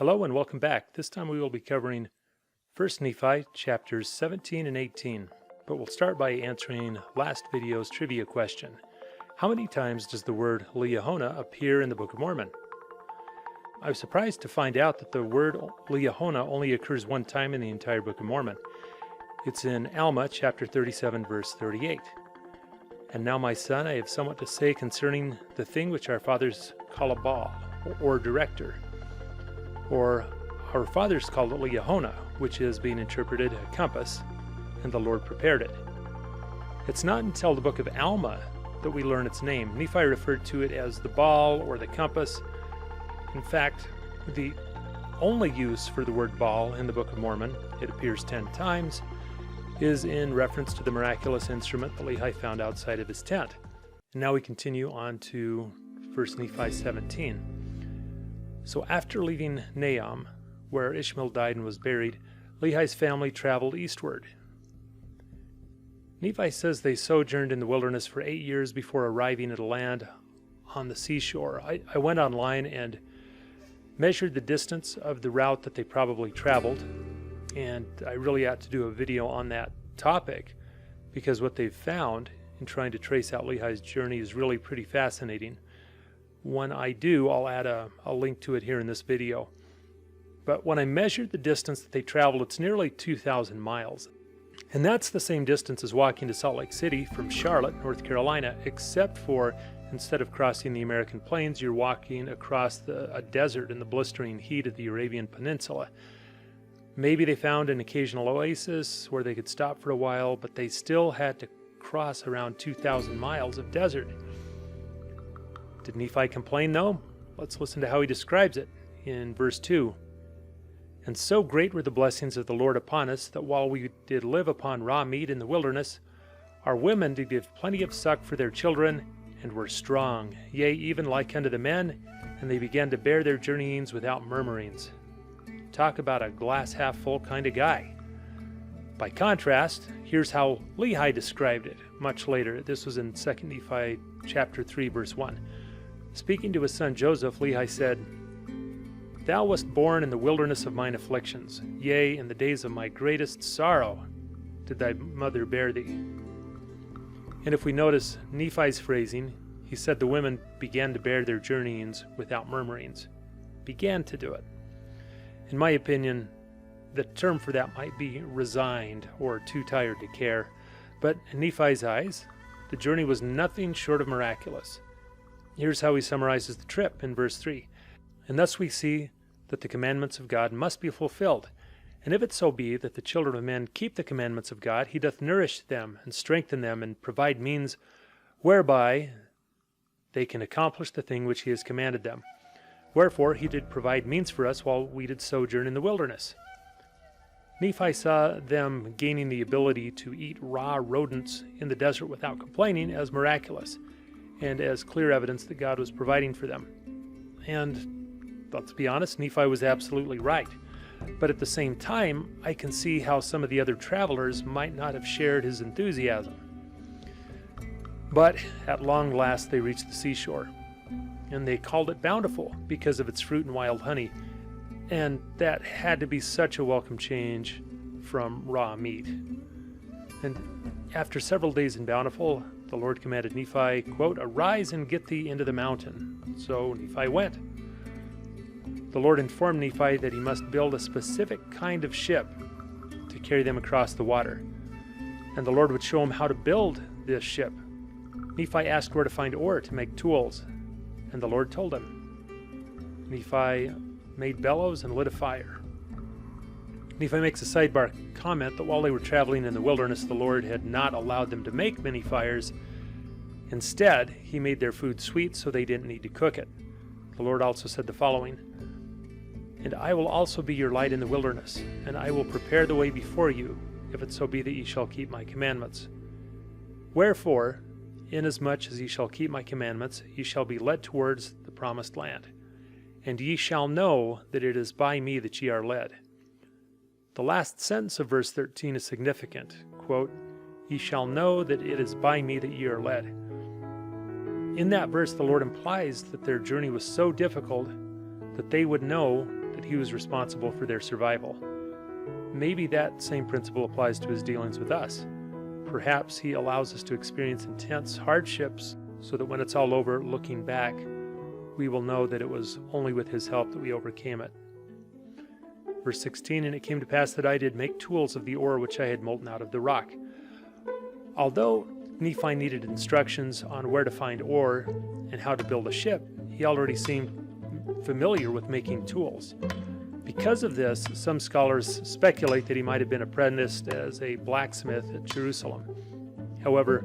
Hello and welcome back. This time we will be covering 1 Nephi chapters 17 and 18, but we'll start by answering last video's trivia question. How many times does the word Liahona appear in the Book of Mormon? I was surprised to find out that the word Liahona only occurs one time in the entire Book of Mormon. It's in Alma chapter 37 verse 38. And now, my son, I have somewhat to say concerning the thing which our fathers call a Baal, or director. Or our fathers called it Liahona, which is being interpreted a compass, and the Lord prepared it. It's not until the book of Alma that we learn its name. Nephi referred to it as the Baal or the compass. In fact, the only use for the word Baal in the Book of Mormon, it appears 10 times, is in reference to the miraculous instrument that Lehi found outside of his tent. And now we continue on to 1 Nephi 17. So after leaving Nahum, where Ishmael died and was buried, Lehi's family traveled eastward. Nephi says they sojourned in the wilderness for 8 years before arriving at a land on the seashore. I went online and measured the distance of the route that they probably traveled, and I really ought to do a video on that topic because what they've found in trying to trace out Lehi's journey is really pretty fascinating. When I do, I'll add a link to it here in this video. But when I measured the distance that they traveled, it's nearly 2,000 miles. And that's the same distance as walking to Salt Lake City from Charlotte, North Carolina, except for instead of crossing the American plains, you're walking across a desert in the blistering heat of the Arabian Peninsula. Maybe they found an occasional oasis where they could stop for a while, but they still had to cross around 2,000 miles of desert. Did Nephi complain though? Let's listen to how he describes it in verse 2. And so great were the blessings of the Lord upon us, that while we did live upon raw meat in the wilderness, our women did give plenty of suck for their children, and were strong, yea, even like unto the men, and they began to bear their journeyings without murmurings. Talk about a glass half full kind of guy. By contrast, here's how Lehi described it much later. This was in 2 Nephi chapter 3 verse 1. Speaking to his son Joseph, Lehi said, Thou wast born in the wilderness of mine afflictions, yea, in the days of my greatest sorrow did thy mother bear thee. And if we notice Nephi's phrasing, he said the women began to bear their journeyings without murmurings. Began to do it. In my opinion, the term for that might be resigned or too tired to care. But in Nephi's eyes, the journey was nothing short of miraculous. Here's how he summarizes the trip in verse 3. And thus we see that the commandments of God must be fulfilled. And if it so be that the children of men keep the commandments of God, he doth nourish them and strengthen them and provide means whereby they can accomplish the thing which he has commanded them. Wherefore he did provide means for us while we did sojourn in the wilderness. Nephi saw them gaining the ability to eat raw rodents in the desert without complaining as miraculous, and as clear evidence that God was providing for them. And let's be honest, Nephi was absolutely right. But at the same time, I can see how some of the other travelers might not have shared his enthusiasm. But at long last they reached the seashore, and they called it Bountiful because of its fruit and wild honey. And that had to be such a welcome change from raw meat. And after several days in Bountiful, the Lord commanded Nephi, quote, Arise and get thee into the mountain. So Nephi went. The Lord informed Nephi that he must build a specific kind of ship to carry them across the water. And the Lord would show him how to build this ship. Nephi asked where to find ore to make tools, and the Lord told him. Nephi made bellows and lit a fire. Nephi makes a sidebar comment that while they were traveling in the wilderness, the Lord had not allowed them to make many fires. Instead, he made their food sweet so they didn't need to cook it. The Lord also said the following, And I will also be your light in the wilderness, and I will prepare the way before you, if it so be that ye shall keep my commandments. Wherefore, inasmuch as ye shall keep my commandments, ye shall be led towards the promised land. And ye shall know that it is by me that ye are led. The last sentence of verse 13 is significant. Quote, Ye shall know that it is by me that ye are led. In that verse, the Lord implies that their journey was so difficult that they would know that he was responsible for their survival. Maybe that same principle applies to his dealings with us. Perhaps he allows us to experience intense hardships so that when it's all over, looking back, we will know that it was only with his help that we overcame it. Verse 16, and it came to pass that I did make tools of the ore which I had molten out of the rock. Although Nephi needed instructions on where to find ore and how to build a ship, he already seemed familiar with making tools. Because of this, some scholars speculate that he might have been apprenticed as a blacksmith at Jerusalem. However,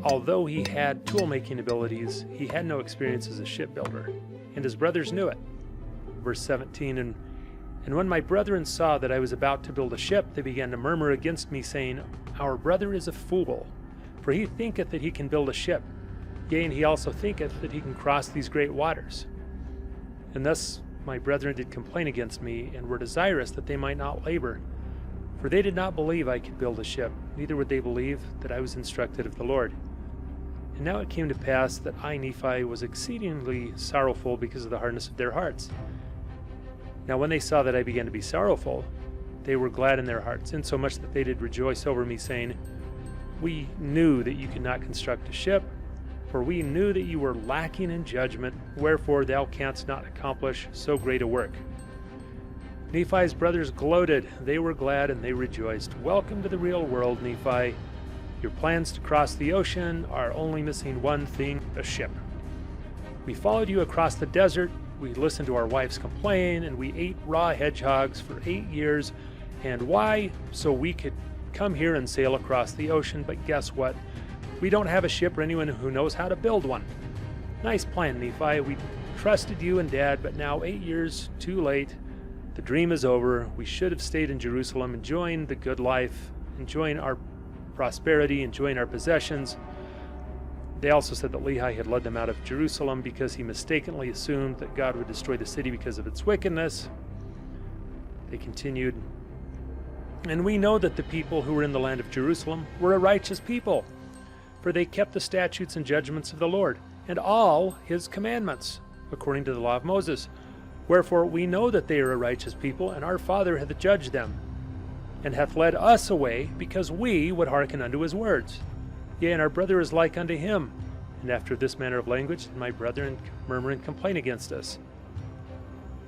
although he had tool-making abilities, he had no experience as a shipbuilder, and his brothers knew it. Verse 17, and when my brethren saw that I was about to build a ship, they began to murmur against me, saying, Our brother is a fool, for he thinketh that he can build a ship. Yea, and he also thinketh that he can cross these great waters. And thus my brethren did complain against me, and were desirous that they might not labor. For they did not believe I could build a ship, neither would they believe that I was instructed of the Lord. And now it came to pass that I, Nephi, was exceedingly sorrowful because of the hardness of their hearts. Now when they saw that I began to be sorrowful, they were glad in their hearts, insomuch that they did rejoice over me, saying, We knew that you could not construct a ship, for we knew that you were lacking in judgment, wherefore thou canst not accomplish so great a work. Nephi's brothers gloated, they were glad, and they rejoiced. Welcome to the real world, Nephi. Your plans to cross the ocean are only missing one thing, a ship. We followed you across the desert, we listened to our wives complain, and we ate raw hedgehogs for 8 years. And why? So we could come here and sail across the ocean, but guess what? We don't have a ship or anyone who knows how to build one. Nice plan, Nephi. We trusted you and Dad, but now 8 years too late. The dream is over. We should have stayed in Jerusalem, enjoying the good life, enjoying our prosperity, enjoying our possessions. They also said that Lehi had led them out of Jerusalem because he mistakenly assumed that God would destroy the city because of its wickedness. They continued, and we know that the people who were in the land of Jerusalem were a righteous people, for they kept the statutes and judgments of the Lord, and all his commandments, according to the law of Moses. Wherefore we know that they are a righteous people, and our Father hath judged them, and hath led us away, because we would hearken unto his words. Yea, and our brother is like unto him. And after this manner of language did my brethren murmur and complain against us.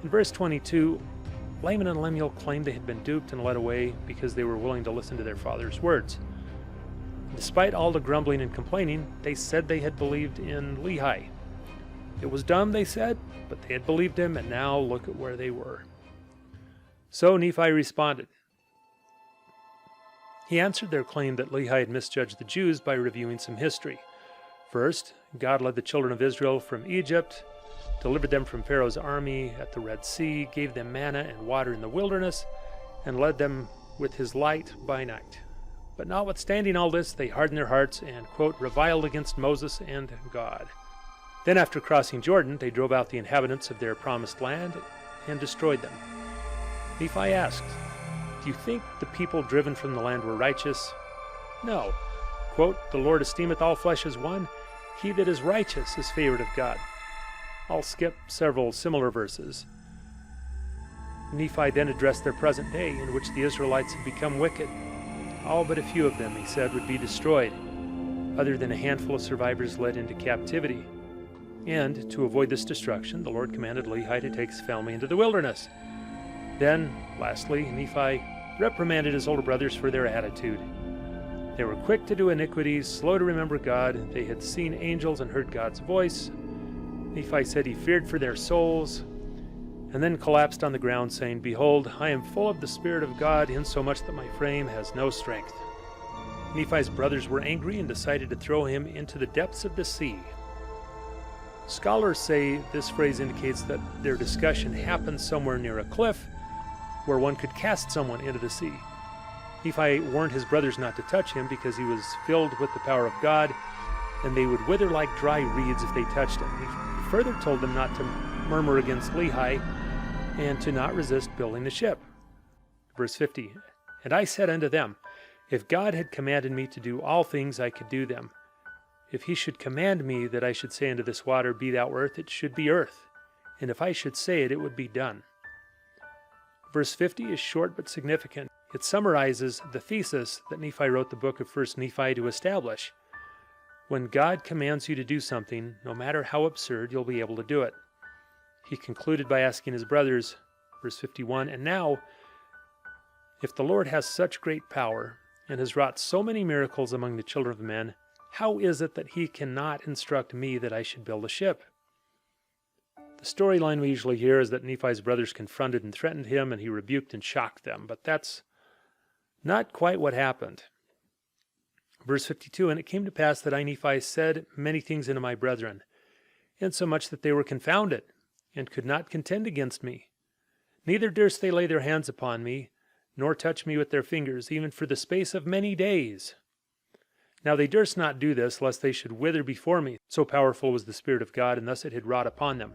In verse 22, Laman and Lemuel claimed they had been duped and led away because they were willing to listen to their father's words. Despite all the grumbling and complaining, they said they had believed in Lehi. It was dumb, they said, but they had believed him, and now look at where they were. So Nephi responded. He answered their claim that Lehi had misjudged the Jews by reviewing some history. First, God led the children of Israel from Egypt, delivered them from Pharaoh's army at the Red Sea, gave them manna and water in the wilderness, and led them with his light by night. But notwithstanding all this, they hardened their hearts and, quote, reviled against Moses and God. Then after crossing Jordan, they drove out the inhabitants of their promised land and destroyed them. Nephi asked, Do you think the people driven from the land were righteous? No. Quote, The Lord esteemeth all flesh as one. He that is righteous is favored of God. I'll skip several similar verses. Nephi then addressed their present day, in which the Israelites had become wicked. All but a few of them, he said, would be destroyed, other than a handful of survivors led into captivity. And, to avoid this destruction, the Lord commanded Lehi to take his family into the wilderness. Then, lastly, Nephi reprimanded his older brothers for their attitude. They were quick to do iniquities, slow to remember God. They had seen angels and heard God's voice. Nephi said he feared for their souls, and then collapsed on the ground, saying, Behold, I am full of the Spirit of God, insomuch that my frame has no strength. Nephi's brothers were angry and decided to throw him into the depths of the sea. Scholars say this phrase indicates that their discussion happened somewhere near a cliff where one could cast someone into the sea. Nephi warned his brothers not to touch him because he was filled with the power of God, and they would wither like dry reeds if they touched him. He further told them not to murmur against Lehi and to not resist building the ship. Verse 50, And I said unto them, If God had commanded me to do all things, I could do them. If he should command me that I should say unto this water, Be thou earth, it should be earth. And if I should say it, it would be done. Verse 50 is short but significant. It summarizes the thesis that Nephi wrote the book of 1 Nephi to establish. When God commands you to do something, no matter how absurd, you'll be able to do it. He concluded by asking his brothers, verse 51, "And now, if the Lord has such great power and has wrought so many miracles among the children of men, how is it that he cannot instruct me that I should build a ship?" The storyline we usually hear is that Nephi's brothers confronted and threatened him, and he rebuked and shocked them, but that's not quite what happened. Verse 52, "And it came to pass that I, Nephi, said many things unto my brethren, insomuch that they were confounded, and could not contend against me. Neither durst they lay their hands upon me, nor touch me with their fingers, even for the space of many days. Now they durst not do this, lest they should wither before me. So powerful was the Spirit of God, and thus it had wrought upon them."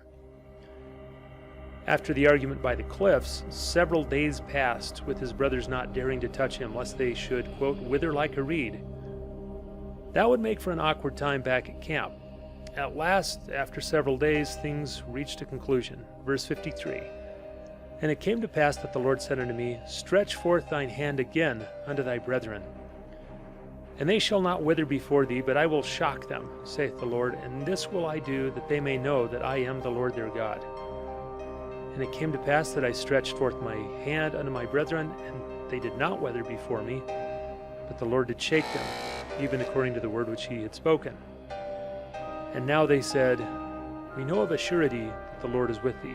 After the argument by the cliffs, several days passed, with his brothers not daring to touch him, lest they should, quote, "wither like a reed." That would make for an awkward time back at camp. At last, after several days, things reached a conclusion. Verse 53, "And it came to pass that the Lord said unto me, Stretch forth thine hand again unto thy brethren. And they shall not wither before thee, but I will shock them, saith the Lord, and this will I do, that they may know that I am the Lord their God. And it came to pass that I stretched forth my hand unto my brethren, and they did not wither before me, but the Lord did shake them, even according to the word which he had spoken. And now they said, We know of a surety that the Lord is with thee,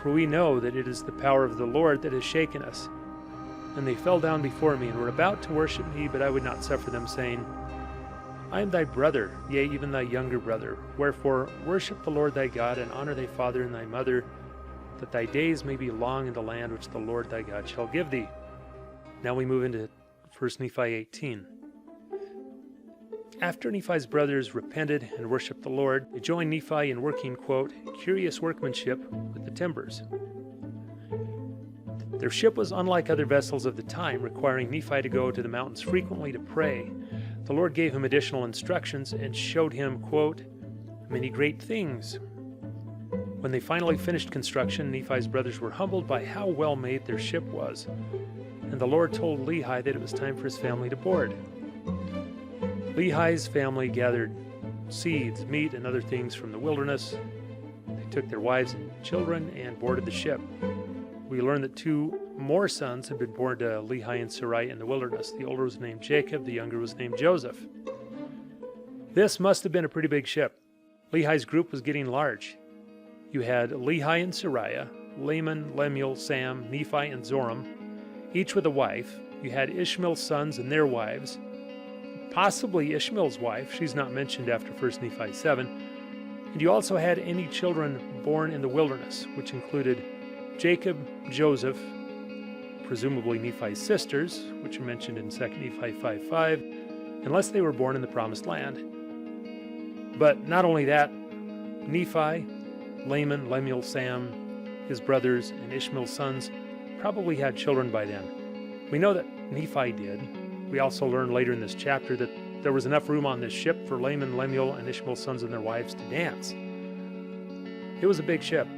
for we know that it is the power of the Lord that has shaken us. And they fell down before me, and were about to worship me, but I would not suffer them, saying, I am thy brother, yea, even thy younger brother. Wherefore worship the Lord thy God, and honor thy father and thy mother, that thy days may be long in the land which the Lord thy God shall give thee." Now we move into 1 Nephi 18. After Nephi's brothers repented and worshipped the Lord, they joined Nephi in working, quote, curious workmanship with the timbers. Their ship was unlike other vessels of the time, requiring Nephi to go to the mountains frequently to pray. The Lord gave him additional instructions and showed him, quote, many great things. When they finally finished construction, Nephi's brothers were humbled by how well made their ship was, and the Lord told Lehi that it was time for his family to board. Lehi's family gathered seeds, meat, and other things from the wilderness. They took their wives and children and boarded the ship. We learn that 2 more sons had been born to Lehi and Sarai in the wilderness. The older was named Jacob, the younger was named Joseph. This must have been a pretty big ship. Lehi's group was getting large. You had Lehi and Sarai, Laman, Lemuel, Sam, Nephi, and Zoram, each with a wife. You had Ishmael's sons and their wives, possibly Ishmael's wife. She's not mentioned after 1 Nephi 7. And you also had any children born in the wilderness, which included Jacob, Joseph, presumably Nephi's sisters, which are mentioned in 2 Nephi 5:5, unless they were born in the Promised Land. But not only that, Nephi, Laman, Lemuel, Sam, his brothers, and Ishmael's sons probably had children by then. We know that Nephi did. We also learn later in this chapter that there was enough room on this ship for Laman, Lemuel, and Ishmael's sons and their wives to dance. It was a big ship.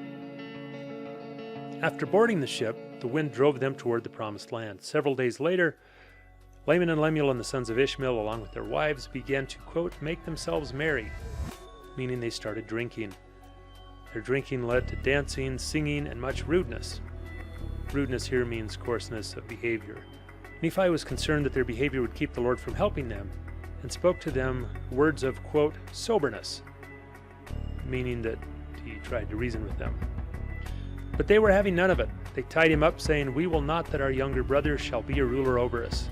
After boarding the ship, the wind drove them toward the Promised Land. Several days later, Laman and Lemuel and the sons of Ishmael, along with their wives, began to, quote, make themselves merry, meaning they started drinking. Their drinking led to dancing, singing, and much rudeness. Rudeness here means coarseness of behavior. Nephi was concerned that their behavior would keep the Lord from helping them, and spoke to them words of, quote, soberness, meaning that he tried to reason with them. But they were having none of it. They tied him up, saying, we will not that our younger brother shall be a ruler over us.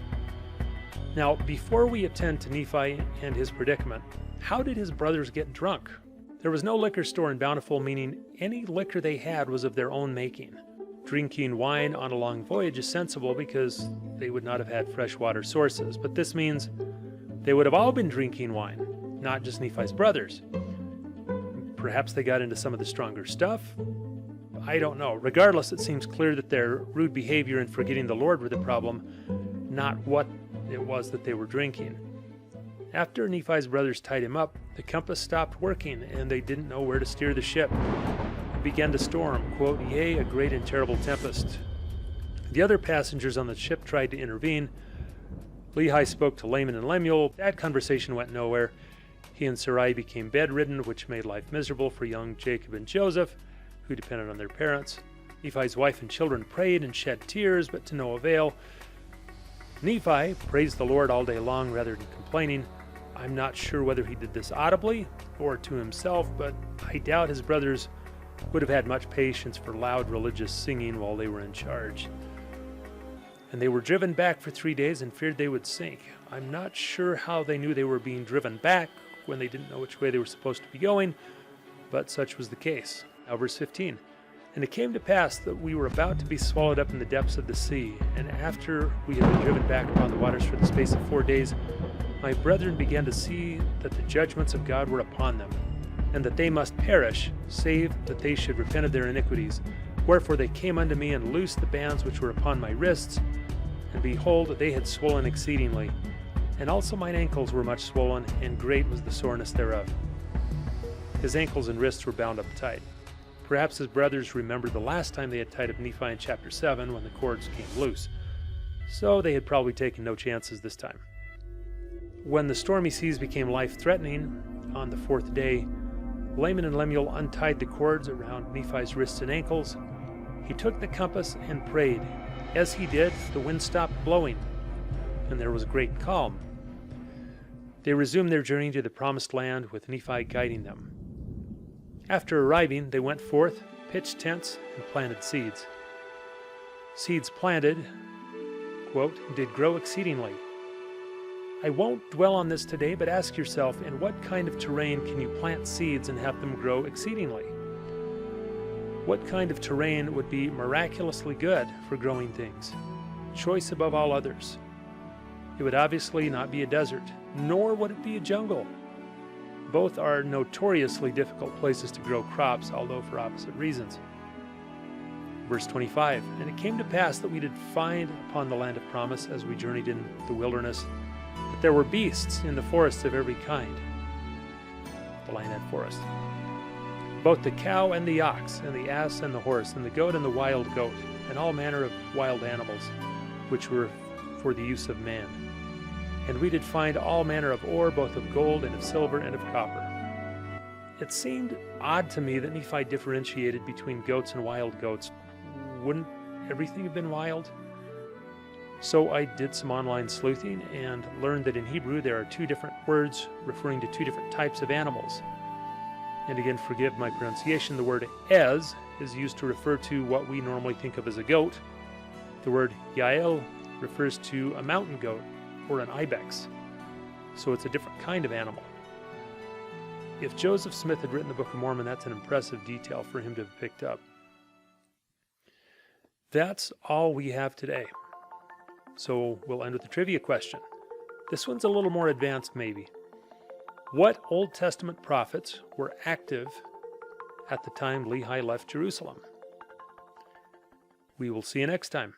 Now, before we attend to Nephi and his predicament, how did his brothers get drunk? There was no liquor store in Bountiful, meaning any liquor they had was of their own making. Drinking wine on a long voyage is sensible because they would not have had freshwater sources, but this means they would have all been drinking wine, not just Nephi's brothers. Perhaps they got into some of the stronger stuff. I don't know. Regardless, it seems clear that their rude behavior and forgetting the Lord were the problem, not what it was that they were drinking. After Nephi's brothers tied him up, the compass stopped working, and they didn't know where to steer the ship. It began to storm, quote, yea, a great and terrible tempest. The other passengers on the ship tried to intervene. Lehi spoke to Laman and Lemuel. That conversation went nowhere. He and Sarai became bedridden, which made life miserable for young Jacob and Joseph, who depended on their parents. Nephi's wife and children prayed and shed tears, but to no avail. Nephi praised the Lord all day long rather than complaining. I'm not sure whether he did this audibly or to himself, but I doubt his brothers would have had much patience for loud religious singing while they were in charge. And they were driven back for 3 days and feared they would sink. I'm not sure how they knew they were being driven back when they didn't know which way they were supposed to be going, but such was the case. Now verse 15. And it came to pass that we were about to be swallowed up in the depths of the sea, and after we had been driven back upon the waters for the space of 4 days, my brethren began to see that the judgments of God were upon them, and that they must perish, save that they should repent of their iniquities. Wherefore they came unto me and loosed the bands which were upon my wrists, and behold, they had swollen exceedingly. And also mine ankles were much swollen, and great was the soreness thereof. His ankles and wrists were bound up tight. Perhaps his brothers remembered the last time they had tied up Nephi in chapter 7 when the cords came loose. So they had probably taken no chances this time. When the stormy seas became life-threatening on the 4th day, Laman and Lemuel untied the cords around Nephi's wrists and ankles. He took the compass and prayed. As he did, the wind stopped blowing, and there was a great calm. They resumed their journey to the promised land with Nephi guiding them. After arriving, they went forth, pitched tents, and planted seeds. Seeds planted, quote, did grow exceedingly. I won't dwell on this today, but ask yourself, in what kind of terrain can you plant seeds and have them grow exceedingly? What kind of terrain would be miraculously good for growing things, choice above all others? It would obviously not be a desert, nor would it be a jungle. Both are notoriously difficult places to grow crops, although for opposite reasons. Verse 25, And it came to pass that we did find upon the land of promise, as we journeyed in the wilderness, that there were beasts in the forests of every kind. The land had forests. Both the cow and the ox, and the ass and the horse, and the goat and the wild goat, and all manner of wild animals, which were for the use of man. And we did find all manner of ore, both of gold and of silver and of copper. It seemed odd to me that Nephi differentiated between goats and wild goats. Wouldn't everything have been wild? So I did some online sleuthing and learned that in Hebrew there are 2 different words referring to 2 different types of animals. And again, forgive my pronunciation, the word ez is used to refer to what we normally think of as a goat. The word yael refers to a mountain goat or an ibex. So it's a different kind of animal. If Joseph Smith had written the Book of Mormon, that's an impressive detail for him to have picked up. That's all we have today. So we'll end with a trivia question. This one's a little more advanced, maybe. What Old Testament prophets were active at the time Lehi left Jerusalem? We will see you next time.